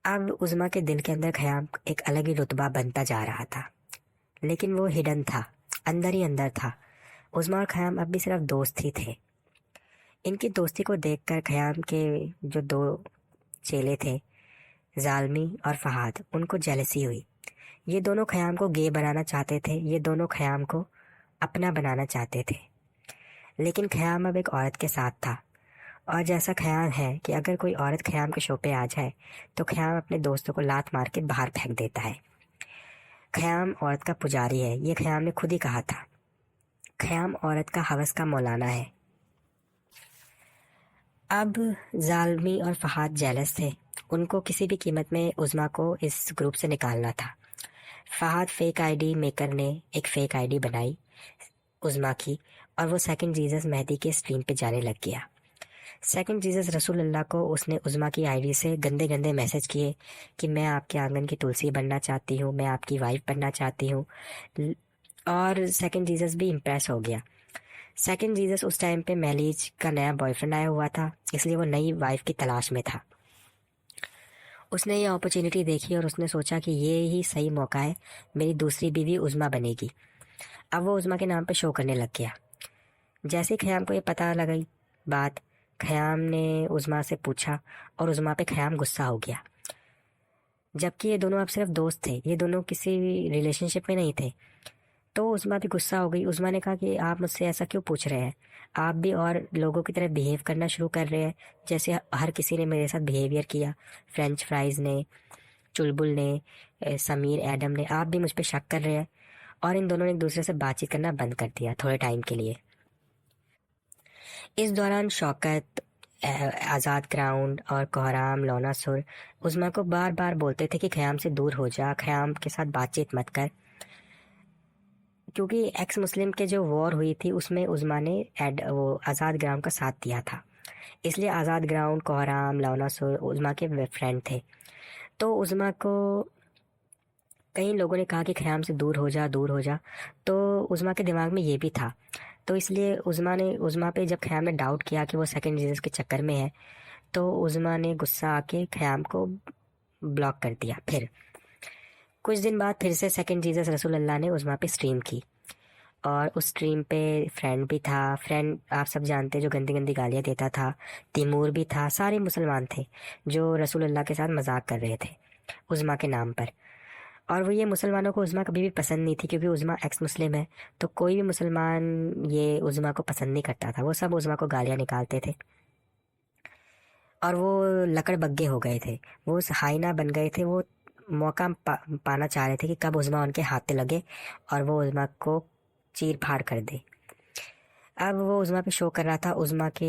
अब उज़्मा के दिल के अंदर ख़याम एक अलग ही रुतबा बनता जा रहा था, लेकिन वो हिडन था, अंदर ही अंदर था। उज़्मा और ख़याम अब भी सिर्फ दोस्त ही थे। इनकी दोस्ती को देखकर ख़याम के जो 2 चेले थे, ज़ालमी और फ़हाद, उनको जेलसी हुई। ये दोनों ख़याम को गे बनाना चाहते थे, ये दोनों ख़याम को अपना बनाना चाहते थे। लेकिन ख़याम अब एक औरत के साथ था, और जैसा ख़याम है कि अगर कोई औरत ख़याम के शो पे आ जाए तो ख़याम अपने दोस्तों को लात मार के बाहर फेंक देता है। ख़याम औरत का पुजारी है, ये ख़याम ने खुद ही कहा था। ख़याम औरत का हवस का मौलाना है। अब ज़ालमी और फ़हाद जेलस थे, उनको किसी भी कीमत में उज़्मा को इस ग्रुप से निकालना था। फ़हाद फेक आईडी मेकर ने एक फ़ेक आईडी बनाई उज़्मा की, और वो सेकंड जीसस मेहदी के स्ट्रीम पे जाने लग गया। सेकंड जीसस रसूलुल्लाह को उसने उज़्मा की आईडी से गंदे गंदे मैसेज किए कि मैं आपके आंगन की तुलसी बनना चाहती हूँ, मैं आपकी वाइफ बनना चाहती हूँ। और सेकंड जीसस भी इम्प्रेस हो गया। सेकंड जीसस उस टाइम पे महलीज का नया बॉयफ्रेंड आया हुआ था, इसलिए वो नई वाइफ की तलाश में था। उसने ये अपॉर्चुनिटी देखी और उसने सोचा कि ये ही सही मौका है, मेरी दूसरी बीवी उज़्मा बनेगी। अब वो उज़्मा के नाम पे शो करने लग गया। जैसे ख़याम को ये पता लगी बात, ख़याम ने उज़्मा से पूछा और उज़्मा पे ख़याम गुस्सा हो गया। जबकि ये दोनों अब सिर्फ दोस्त थे, ये दोनों किसी रिलेशनशिप में नहीं थे। तो उज़मा भी गुस्सा हो गई। उज़मा ने कहा कि आप मुझसे ऐसा क्यों पूछ रहे हैं? आप भी और लोगों की तरह बिहेव करना शुरू कर रहे हैं जैसे हर किसी ने मेरे साथ बिहेवियर किया। फ्रेंच फ्राइज़ ने, चुलबुल ने, समीर एडम ने, आप भी मुझ पे शक कर रहे हैं। और इन दोनों ने एक दूसरे से बातचीत करना बंद कर दिया थोड़े टाइम के लिए। इस दौरान शौकत, आज़ाद ग्राउंड और कोहराम लोनासुर उज़मा को बार बार बोलते थे कि ख़याम से दूर हो जा, ख़याम के साथ बातचीत मत कर, क्योंकि एक्स मुस्लिम के जो वॉर हुई थी उसमें उज़मा ने वो आज़ाद ग्राउंड का साथ दिया था। इसलिए आज़ाद ग्राउंड, कोहराम, लोनासुर उज़मा के फ्रेंड थे। तो उज़मा को कई लोगों ने कहा कि ख़याम से दूर हो जा, दूर हो जा। तो उज़मा के दिमाग में ये भी था। तो इसलिए उज़मा पे जब ख़याम ने डाउट किया कि वो सेकंड जीसस के चक्कर में है, तो उज़मा ने गुस्सा आके ख़याम को ब्लॉक कर दिया। फिर कुछ दिन बाद फिर से सेकंड जीसस रसूलुल्लाह ने उज़मा पे स्ट्रीम की, और उस स्ट्रीम पे फ्रेंड भी था। फ्रेंड आप सब जानते हैं, जो गंदी गंदी गालियाँ देता था। तिमूर भी था। सारे मुसलमान थे जो रसूलुल्लाह के साथ मजाक कर रहे थे उज़मा के नाम पर। और वो ये मुसलमानों को उज़मा कभी भी पसंद नहीं थी, क्योंकि उज़मा एक्स मुस्लिम है। तो कोई भी मुसलमान ये उज़मा को पसंद नहीं करता था। वो सब उज़मा को गालियाँ निकालते थे और वो लकड़बग्गे हो गए थे। वो हाइना बन गए थे। वो मौका पाना चाह रहे थे कि कब उज़मा उनके हाथ लगे और वो उज़मा को चीर फाड़ कर दे। अब वो उज़मा पे शो कर रहा था। उज़मा के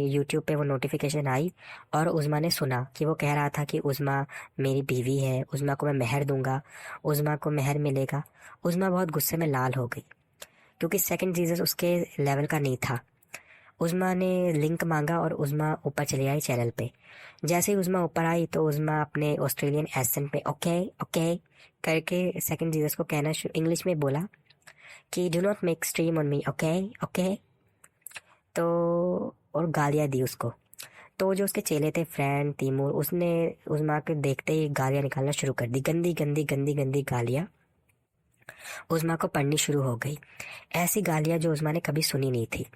यूट्यूब पे वो नोटिफिकेशन आई और उज़मा ने सुना कि वो कह रहा था कि उज़मा मेरी बीवी है, उज़मा को मैं मेहर दूंगा, उज़मा को मेहर मिलेगा। उज़मा बहुत गुस्से में लाल हो गई, क्योंकि सेकंड जीसस उसके लेवल का नहीं था। उज़मा ने लिंक मांगा और उज़मा ऊपर चली आई चैनल पे। जैसे ही उज़मा ऊपर आई तो उज़मा अपने ऑस्ट्रेलियन एसेंट में ओके ओके करके सेकंड जीसस को कहना इंग्लिश में बोला कि do not make stream on me, okay okay. तो और गालियाँ दी उसको। तो जो उसके चेले थे, फ्रेंड तीमूर, उसने उज़मा के देखते ही गालियाँ निकालना शुरू कर दी। गंदी गंदी गंदी गंदी गालियाँ उज़मा को पढ़नी शुरू हो गई। ऐसी गालियाँ जो उज़मा ने कभी सुनी नहीं थी।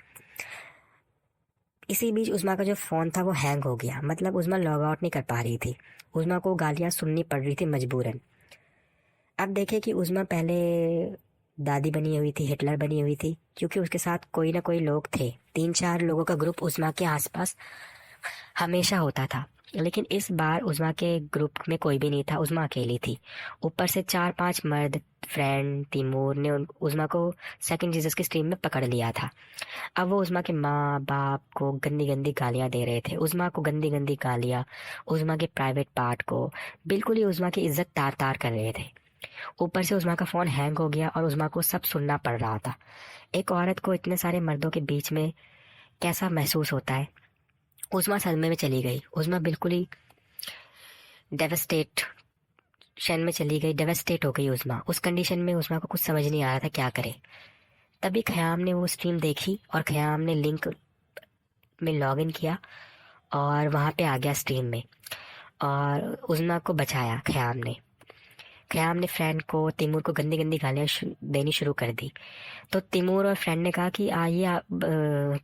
इसी बीच उज़मा का जो फ़ोन था वो हैंग हो गया। मतलब उज़मा लॉग आउट नहीं कर पा रही थी। उज़मा को गालियाँ सुननी पड़ रही थी मजबूरन। अब देखे कि उज़मा पहले दादी बनी हुई थी, हिटलर बनी हुई थी, क्योंकि उसके साथ कोई ना कोई लोग थे। 3-4 लोगों का ग्रुप उज़मा के आसपास हमेशा होता था। लेकिन इस बार उज़मा के ग्रुप में कोई भी नहीं था। उज़मा अकेली थी। ऊपर से 4-5 मर्द, फ्रेंड तीमूर ने उज़मा को सेकंड जीसस की स्ट्रीम में पकड़ लिया था। अब वो उज़मा के माँ बाप को गंदी गंदी गालियाँ दे रहे थे। उज़मा को गंदी गंदी गालियाँ, उज़मा के प्राइवेट पार्ट को बिल्कुल ही उज़मा की इज्जत तार तार कर रहे थे। ऊपर से उज़मा का फ़ोन हैंग हो गया और उज़मा को सब सुनना पड़ रहा था। एक औरत को इतने सारे मर्दों के बीच में कैसा महसूस होता है। उज़मा सदमे में चली गई। उज़मा बिल्कुल ही डेवस्टेशन में चली गई। डेवस्टेट हो गई उज़मा। उस कंडीशन में उज़मा को कुछ समझ नहीं आ रहा था क्या करे। तभी ख़याम ने वो स्ट्रीम देखी और ख़याम ने लिंक में लॉगिन किया और वहाँ पे आ गया स्ट्रीम में, और उज़मा को बचाया ख़याम ने। ख़याम ने फ्रेंड को, तिमूर को गंदी गंदी गालियाँ देनी शुरू कर दी। तो तिमूर और फ्रेंड ने कहा कि आइए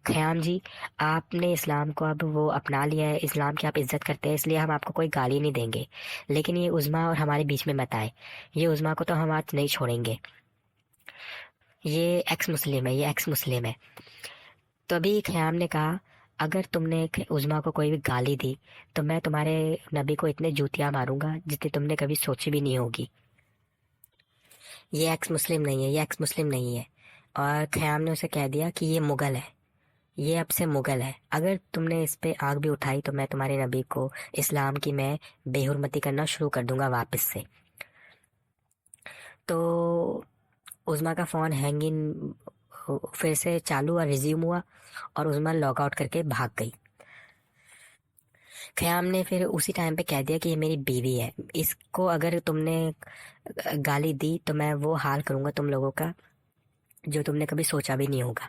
ख़याम जी, आपने इस्लाम को अब वो अपना लिया है, इस्लाम की आप इज़्ज़त करते हैं, इसलिए हम आपको कोई गाली नहीं देंगे। लेकिन ये उज़मा और हमारे बीच में मत आए। ये उज़मा को तो हम आज नहीं छोड़ेंगे। ये एक्स मुस्लिम है, ये एक्स मुस्लिम है। तो अभी ख़याम ने कहा, अगर तुमने उज़मा को कोई भी गाली दी तो मैं तुम्हारे नबी को इतने जूतियाँ मारूंगा जितनी तुमने कभी सोची भी नहीं होगी। ये एक्स मुस्लिम नहीं है, ये एक्स मुस्लिम नहीं है। और ख़याम ने उसे कह दिया कि ये मुग़ल है, ये अब से मुग़ल है। अगर तुमने इस पे आग भी उठाई तो मैं तुम्हारे नबी को, इस्लाम की मैं बेहुरमती करना शुरू कर दूंगा वापस से। तो उज़मा का फ़ोन हैंगिंग फिर से चालू और रिज्यूम हुआ और उज़मा लॉग आउट करके भाग गई। ख़याम ने फिर उसी टाइम पे कह दिया कि ये मेरी बीवी है, इसको अगर तुमने गाली दी तो मैं वो हाल करूँगा तुम लोगों का जो तुमने कभी सोचा भी नहीं होगा।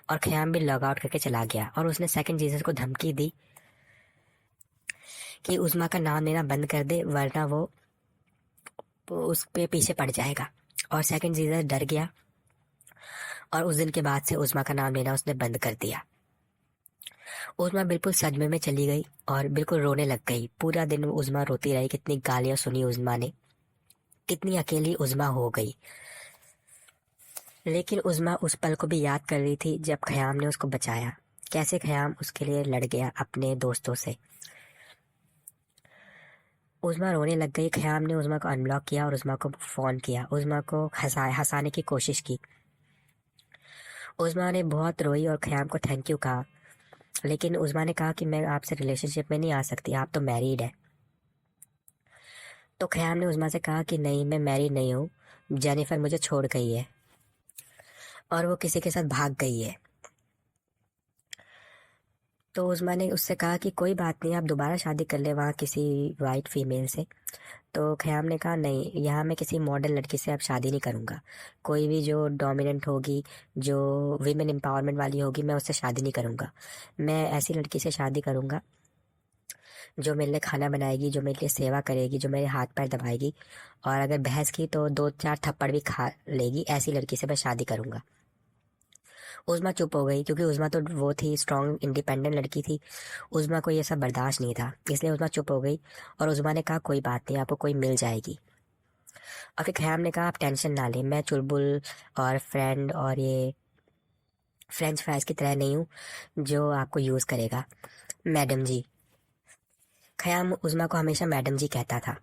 और ख़याम भी लॉग आउट करके चला गया और उसने सेकंड जीसस को धमकी दी कि उज़मा का नाम लेना बंद कर दे, वरना वो उस पे पीछे पड़ जाएगा। और सेकंड जीसस डर गया और उस दिन के बाद से उज़मा का नाम लेना उसने बंद कर दिया। उज़मा बिल्कुल सदमे में चली गई और बिल्कुल रोने लग गई। पूरा दिन उज़मा रोती रही। कितनी गालियाँ सुनी उज़मा ने, कितनी अकेली उज़मा हो गई। लेकिन उज़मा उस पल को भी याद कर रही थी जब ख़याम ने उसको बचाया, कैसे ख़याम उसके लिए लड़ गया अपने दोस्तों से। उज़मा रोने लग गई। ख़याम ने उज़मा को अनब्लॉक किया और उज़मा को फ़ोन किया, उज़मा को हंसाने की कोशिश की। उज़मा ने बहुत रोई और ख़याम को थैंक यू कहा, लेकिन उज़मा ने कहा कि मैं आपसे रिलेशनशिप में नहीं आ सकती, आप तो मैरिड है। तो ख़याम ने उज़मा से कहा कि नहीं, मैं मैरिड नहीं हूँ, जेनिफर मुझे छोड़ गई है और वो किसी के साथ भाग गई है। तो उज़मा ने उससे कहा कि कोई बात नहीं, आप दोबारा शादी कर ले वहाँ किसी वाइट फीमेल से। तो ख़याम ने कहा नहीं, यहाँ मैं किसी मॉडर्न लड़की से अब शादी नहीं करूँगा, कोई भी जो डोमिनेंट होगी, जो वीमेन एम्पावरमेंट वाली होगी, मैं उससे शादी नहीं करूँगा। मैं ऐसी लड़की से शादी करूँगा जो मेरे लिए खाना बनाएगी, जो मेरे लिए सेवा करेगी, जो मेरे हाथ पैर दबाएगी, और अगर बहस की तो 2-4 थप्पड़ भी खा लेगी, ऐसी लड़की से मैं शादी करूँगा। उज़मा चुप हो गई, क्योंकि उज़मा तो वो थी, स्ट्रॉन्ग इंडिपेंडेंट लड़की थी। उज़मा को ये सब बर्दाश्त नहीं था, इसलिए उज़मा चुप हो गई। और उज़मा ने कहा कोई बात नहीं, आपको कोई मिल जाएगी। और फिर ख़याम ने कहा आप टेंशन ना लें, मैं चुलबुल और फ्रेंड और ये फ्रेंच फ्राइज की तरह नहीं हूँ जो आपको यूज़ करेगा, मैडम जी। ख़याम उज़मा को हमेशा मैडम जी कहता था।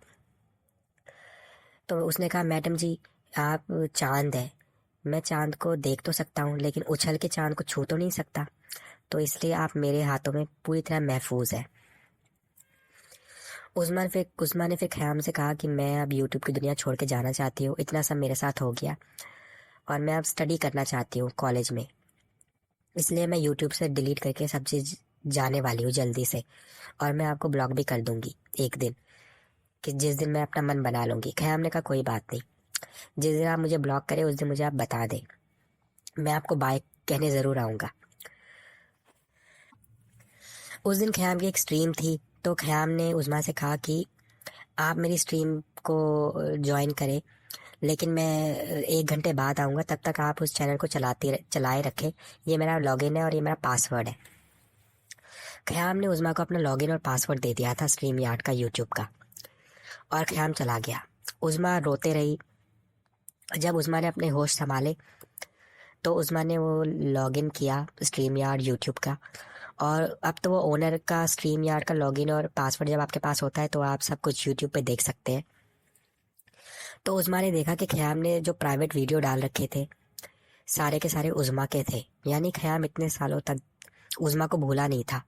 तो उसने कहा मैडम जी, आप चांद है, मैं चांद को देख तो सकता हूँ लेकिन उछल के चांद को छू तो नहीं सकता, तो इसलिए आप मेरे हाथों में पूरी तरह महफूज है। उज़मा ने फिर ख़याम से कहा कि मैं अब यूट्यूब की दुनिया छोड़ के जाना चाहती हूँ, इतना सब मेरे साथ हो गया और मैं अब स्टडी करना चाहती हूँ कॉलेज में, इसलिए मैं यूट्यूब से डिलीट करके सब चीज़ जाने वाली हूँ जल्दी से, और मैं आपको ब्लॉक भी कर दूँगी एक दिन, कि जिस दिन मैं अपना मन बना लूँगी। ख़याम ने कहा कोई बात नहीं, जिस दिन आप मुझे ब्लॉक करें उस दिन मुझे आप बता दें, मैं आपको बाय कहने ज़रूर आऊँगा। उस दिन ख़याम की एक स्ट्रीम थी, तो ख़याम ने उज़मा से कहा कि आप मेरी स्ट्रीम को ज्वाइन करें, लेकिन मैं 1 घंटे बाद आऊँगा, तब तक आप उस चैनल को चलाए रखें, ये मेरा लॉगिन है और ये मेरा पासवर्ड है। ख़याम ने उज़मा को अपना लॉगिन और पासवर्ड दे दिया था स्ट्रीम यार्ड का, यूट्यूब का, और ख़याम चला गया। उज़मा रोते रही। जब उज़मा ने अपने होश संभाले तो उज़मा ने वो लॉगिन किया स्ट्रीम यार्ड यूट्यूब का, और अब तो वो ओनर का स्ट्रीम यार्ड का लॉगिन और पासवर्ड जब आपके पास होता है तो आप सब कुछ यूट्यूब पे देख सकते हैं। तो उज़मा ने देखा कि ख़याम ने जो प्राइवेट वीडियो डाल रखे थे सारे के सारे उज़मा के थे, यानी ख़याम इतने सालों तक उज़मा को भूला नहीं था।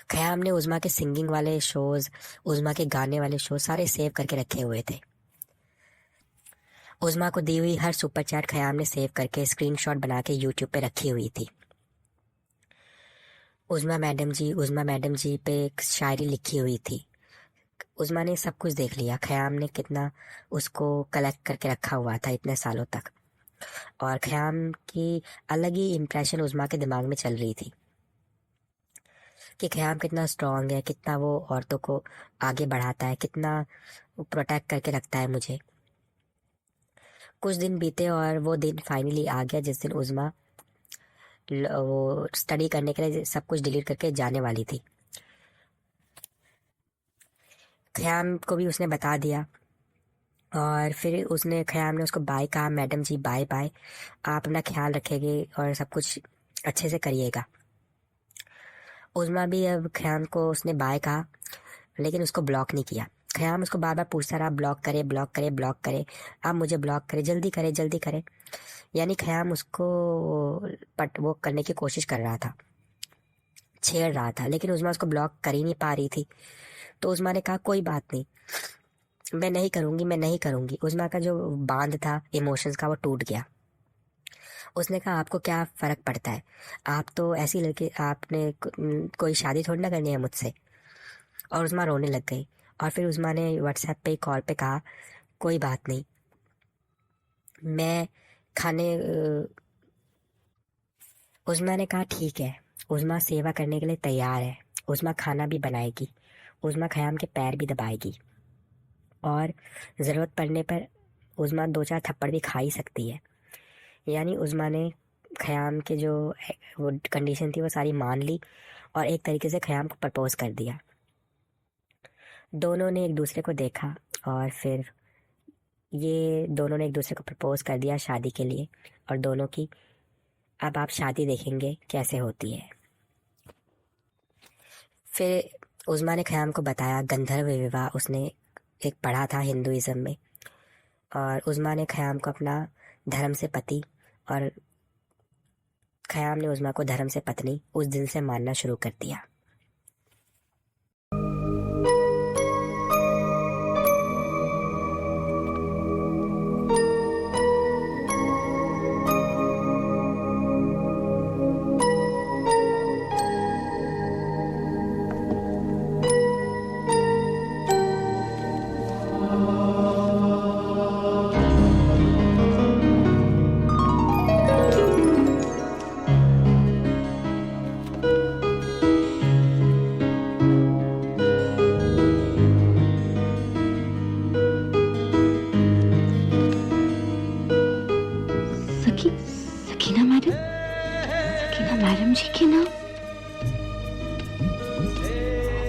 ख़याम ने उज़मा के सिंगिंग वाले शोज़, उज़मा के गाने वाले शोज़ सारे सेव करके रखे हुए थे। उज़मा को दी हुई हर सुपर चैट ख़याम ने सेव करके स्क्रीनशॉट बना के यूट्यूब पे रखी हुई थी। उज़मा मैडम जी पे एक शायरी लिखी हुई थी। उज़मा ने सब कुछ देख लिया, ख़याम ने कितना उसको कलेक्ट करके रखा हुआ था इतने सालों तक, और ख़याम की अलग ही इम्प्रेशन उज़मा के दिमाग में चल रही थी कि ख़याम कितना स्ट्रॉन्ग है, कितना वो औरतों को आगे बढ़ाता है, कितना प्रोटेक्ट करके रखता है मुझे। कुछ दिन बीते और वो दिन फाइनली आ गया जिस दिन उज़मा वो स्टडी करने के लिए सब कुछ डिलीट करके जाने वाली थी। ख़याम को भी उसने बता दिया, और फिर ख़याम ने उसको बाय कहा, मैडम जी बाय बाय, आप अपना ख्याल रखेंगे और सब कुछ अच्छे से करिएगा। उज़मा भी अब ख़याम को उसने बाय कहा, लेकिन उसको ब्लॉक नहीं किया। ख़याम उसको बार बार पूछता रहा, ब्लॉक करे, आप मुझे ब्लॉक करें, जल्दी करें। यानी ख़याम उसको वो करने की कोशिश कर रहा था, छेड़ रहा था, लेकिन उज़मा उसको ब्लॉक कर ही नहीं पा रही थी। तो उज़मा ने कहा कोई बात नहीं, मैं नहीं करूँगी। उज़मा का जो बांध था इमोशंस का वो टूट गया। उसने कहा आपको क्या फ़र्क पड़ता है, आप तो ऐसी लड़की, आपने कोई शादी थोड़ी ना करनी है मुझसे। और उज़मा रोने लग गई, और फिर उज़मा ने व्हाट्सएप पे कॉल पे कहा कोई बात नहीं, मैं उज़मा ने कहा ठीक है। उज़मा सेवा करने के लिए तैयार है, उज़मा खाना भी बनाएगी, उज़मा ख़याम के पैर भी दबाएगी, और ज़रूरत पड़ने पर उज़मा 2-4 थप्पड़ भी खा ही सकती है। यानी उज़मा ने ख़याम के जो वो कंडीशन थी वो सारी मान ली, और एक तरीके से ख़याम को प्रपोज़ कर दिया। दोनों ने एक दूसरे को देखा और फिर ये दोनों ने एक दूसरे को प्रपोज कर दिया शादी के लिए, और दोनों की अब आप शादी देखेंगे कैसे होती है। फिर उज़्मा ने ख़याम को बताया गंधर्व विवाह उसने एक पढ़ा था हिंदुइज़्म में, और उज़्मा ने ख़याम को अपना धर्म से पति और ख़याम ने उज़्मा को धर्म से पत्नी उस दिन से मानना शुरू कर दिया। सकीना मैडम जी के नाम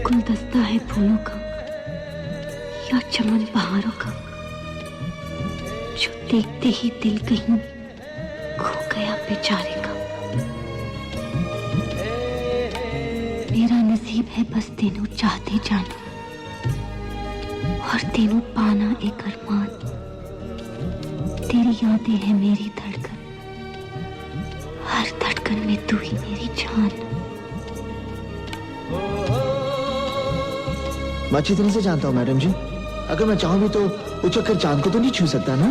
गुलदस्ता है फूलों का या चमन बहारों का, जो देखते ही दिल कहीं खो गया बेचारे का। मेरा नसीब है बस तेनू चाहते जाना और तेनू पाना एक अरमान। तेरी यादें है मेरी धड़कन, हर धड़कन में तू ही मेरी जान। मैं अच्छी तरह से जानता हूँ मैडम जी, अगर मैं चाहूँ भी तो उछक कर चांद को तो नहीं छू सकता ना।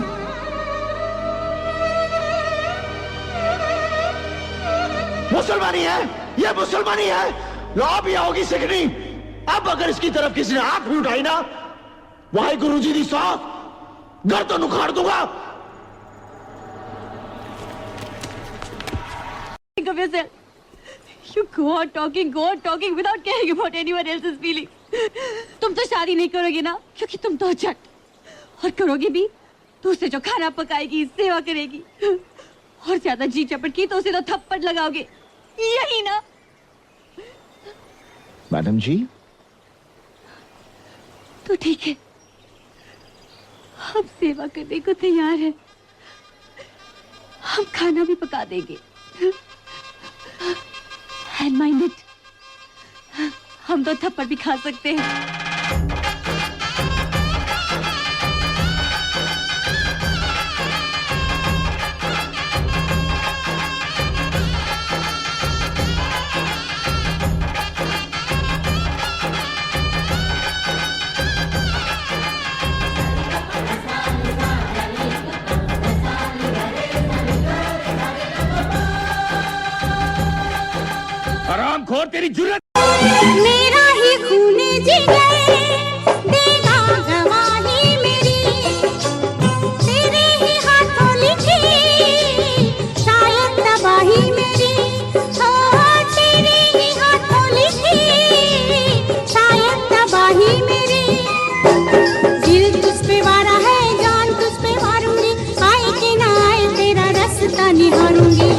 मुसलमानी है, ये मुसलमानी है, लो भी आओगी सिखनी। अब अगर इसकी तरफ किसी ने आंख भी उठाई ना, वाहे गुरु जी दी सौ गर्दन उखाड़ दूंगा। Think of yourself. You go on talking without caring about anyone else's feelings. तुम तो शादी नहीं करोगे ना, क्योंकि तुम तो झट, और करोगे भी तो उसे जो खाना पकाएगी, सेवा करेगी, और ज्यादा जी चपट की तो उसे तो थप्पड़ लगाओगे, यही ना। मैडम जी तो ठीक है, हम सेवा करने को तैयार हैं, हम खाना भी पका देंगे। And mind it, हम तो थप्पड़ भी खा सकते हैं। आरामखोर, तेरी जुर्रत। मेरा ही खून जिगर देगा गवाही मेरी, तेरे ही हाथों लिखी शायद तबाही मेरी, हो तेरे ही हाथों लिखी शायद तबाही मेरी। दिल तुझ पे वारा है, जान तुझ पे मारूंगी, आए कि ना आए तेरा रास्ता निहारूंगी।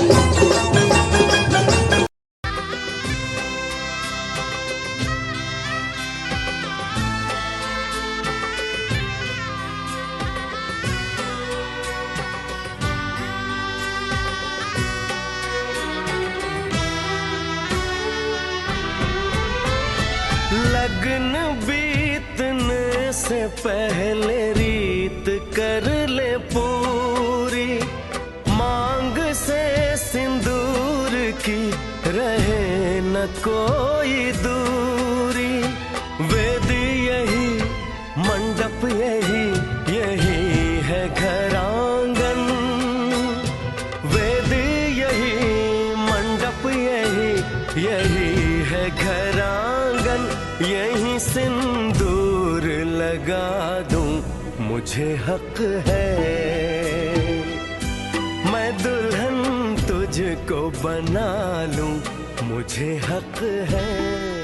लगन बीतने से पहले रीत कर ले पूरी, मांग से सिंदूर की रहे न कोई दूरी। वेद यही, मंडप यही, यही है घरांगन। वेद यही, मंडप यही, यही है घरांगन। यहीं सिंदूर लगा दूं, मुझे हक है, मैं दुल्हन तुझको बना लूं, मुझे हक है।